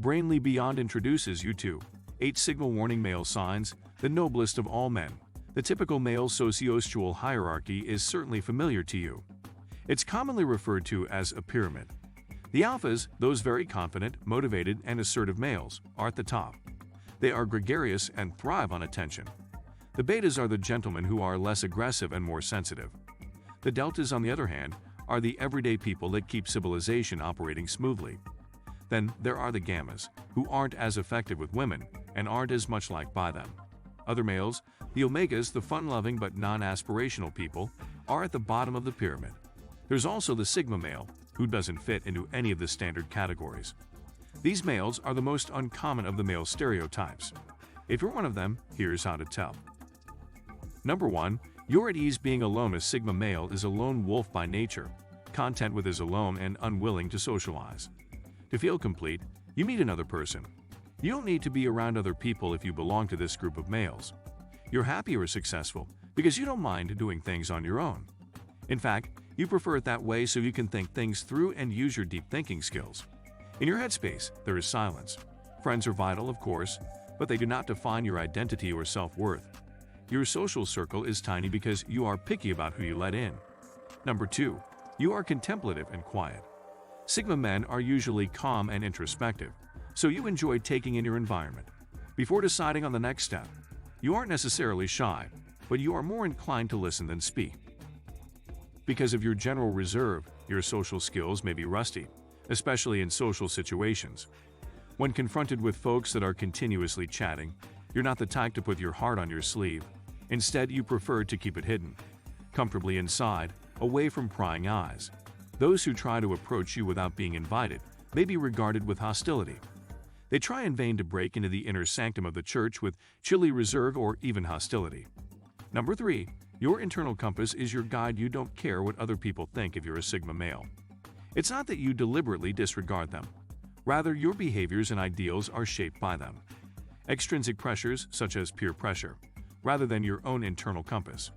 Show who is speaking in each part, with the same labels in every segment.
Speaker 1: Brainly Beyond introduces you to 8 Signal Warning Male Signs, the noblest of all men. The typical male sociosexual hierarchy is certainly familiar to you. It's commonly referred to as a pyramid. The alphas, those very confident, motivated, and assertive males, are at the top. They are gregarious and thrive on attention. The betas are the gentlemen who are less aggressive and more sensitive. The deltas, on the other hand, are the everyday people that keep civilization operating smoothly. Then there are the gammas, who aren't as effective with women and aren't as much liked by them. Other males, the omegas, the fun-loving but non-aspirational people, are at the bottom of the pyramid. There's also the sigma male, who doesn't fit into any of the standard categories. These males are the most uncommon of the male stereotypes. If you're one of them, here's how to tell. Number 1. You're at ease being alone. A sigma male is a lone wolf by nature, content with his alone and unwilling to socialize. To feel complete, you meet another person. You don't need to be around other people if you belong to this group of males. You're happy or successful because you don't mind doing things on your own. In fact, you prefer it that way so you can think things through and use your deep thinking skills. In your headspace, there is silence. Friends are vital, of course, but they do not define your identity or self-worth. Your social circle is tiny because you are picky about who you let in. Number 2. You are contemplative and quiet. Sigma men are usually calm and introspective, so you enjoy taking in your environment. Before deciding on the next step, you aren't necessarily shy, but you are more inclined to listen than speak. Because of your general reserve, your social skills may be rusty, especially in social situations. When confronted with folks that are continuously chatting, you're not the type to put your heart on your sleeve. Instead, you prefer to keep it hidden, comfortably inside, away from prying eyes. Those who try to approach you without being invited may be regarded with hostility. They try in vain to break into the inner sanctum of the church with chilly reserve or even hostility. Number 3. Your internal compass is your guide. You don't care what other people think if you're a sigma male. It's not that you deliberately disregard them. Rather, your behaviors and ideals are shaped by them. Extrinsic pressures, such as peer pressure, rather than your own internal compass.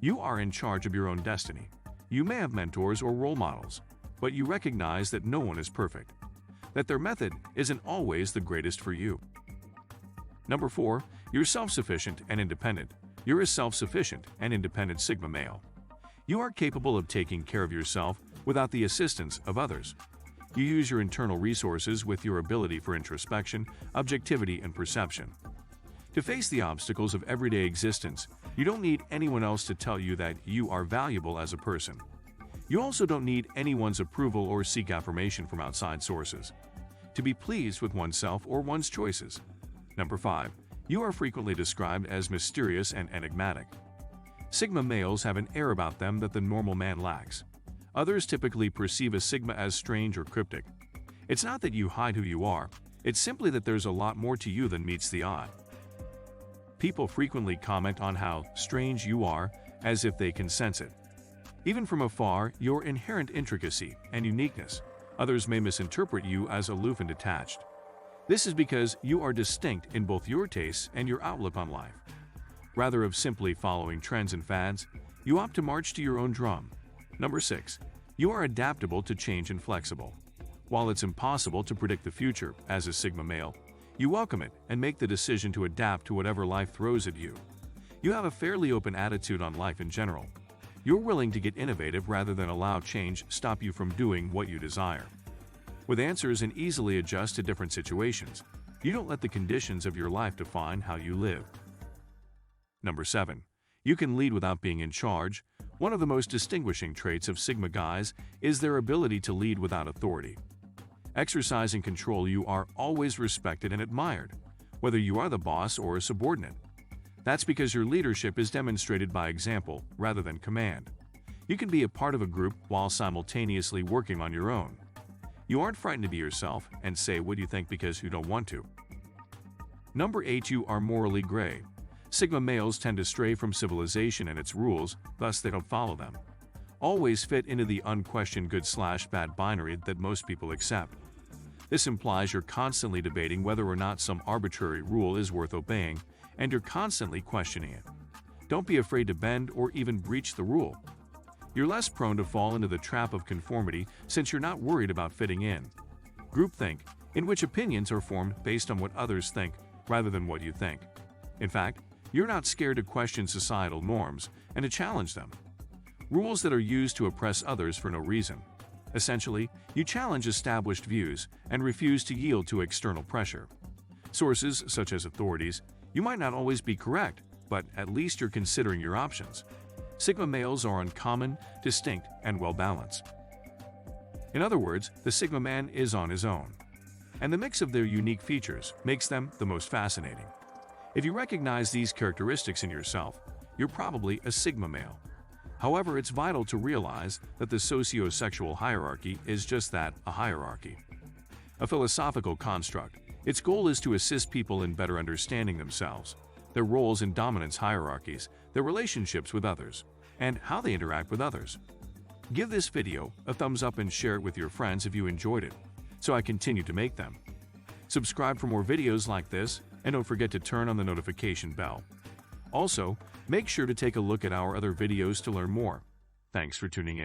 Speaker 1: You are in charge of your own destiny. You may have mentors or role models, but you recognize that no one is perfect, that their method isn't always the greatest for you. Number 4. You're self-sufficient and independent. You're a self-sufficient and independent sigma male. You are capable of taking care of yourself without the assistance of others. You use your internal resources with your ability for introspection, objectivity, and perception. To face the obstacles of everyday existence, you don't need anyone else to tell you that you are valuable as a person. You also don't need anyone's approval or seek affirmation from outside sources to be pleased with oneself or one's choices. Number 5. You are frequently described as mysterious and enigmatic. Sigma males have an air about them that the normal man lacks. Others typically perceive a sigma as strange or cryptic. It's not that you hide who you are, it's simply that there's a lot more to you than meets the eye. People frequently comment on how strange you are, as if they can sense it. Even from afar, your inherent intricacy and uniqueness, others may misinterpret you as aloof and detached. This is because you are distinct in both your tastes and your outlook on life. Rather of simply following trends and fads, you opt to march to your own drum. Number 6. You are adaptable to change and flexible. While it's impossible to predict the future as a sigma male, you welcome it and make the decision to adapt to whatever life throws at you. You have a fairly open attitude on life in general. You're willing to get innovative rather than allow change stop you from doing what you desire. With answers and easily adjust to different situations, you don't let the conditions of your life define how you live. Number 7. You can lead without being in charge. One of the most distinguishing traits of sigma guys is their ability to lead without authority. Exercising control, you are always respected and admired, whether you are the boss or a subordinate. That's because your leadership is demonstrated by example rather than command. You can be a part of a group while simultaneously working on your own. You aren't frightened to be yourself and say what you think because you don't want to. Number 8. You are morally gray. Sigma males tend to stray from civilization and its rules, thus they don't follow them. Always fit into the unquestioned good/bad binary that most people accept. This implies you're constantly debating whether or not some arbitrary rule is worth obeying, and you're constantly questioning it. Don't be afraid to bend or even breach the rule. You're less prone to fall into the trap of conformity since you're not worried about fitting in. Groupthink in which opinions are formed based on what others think rather than what you think. In fact, you're not scared to question societal norms and to challenge them. Rules that are used to oppress others for no reason. Essentially, you challenge established views and refuse to yield to external pressure. Sources, such as authorities, you might not always be correct, but at least you're considering your options. Sigma males are uncommon, distinct, and well-balanced. In other words, the Sigma man is on his own. And the mix of their unique features makes them the most fascinating. If you recognize these characteristics in yourself, you're probably a Sigma male. However, it's vital to realize that the socio-sexual hierarchy is just that, a hierarchy. A philosophical construct. Its goal is to assist people in better understanding themselves, their roles in dominance hierarchies, their relationships with others, and how they interact with others. Give this video a thumbs up and share it with your friends if you enjoyed it, so I continue to make them. Subscribe for more videos like this, and don't forget to turn on the notification bell. Also, make sure to take a look at our other videos to learn more. Thanks for tuning in.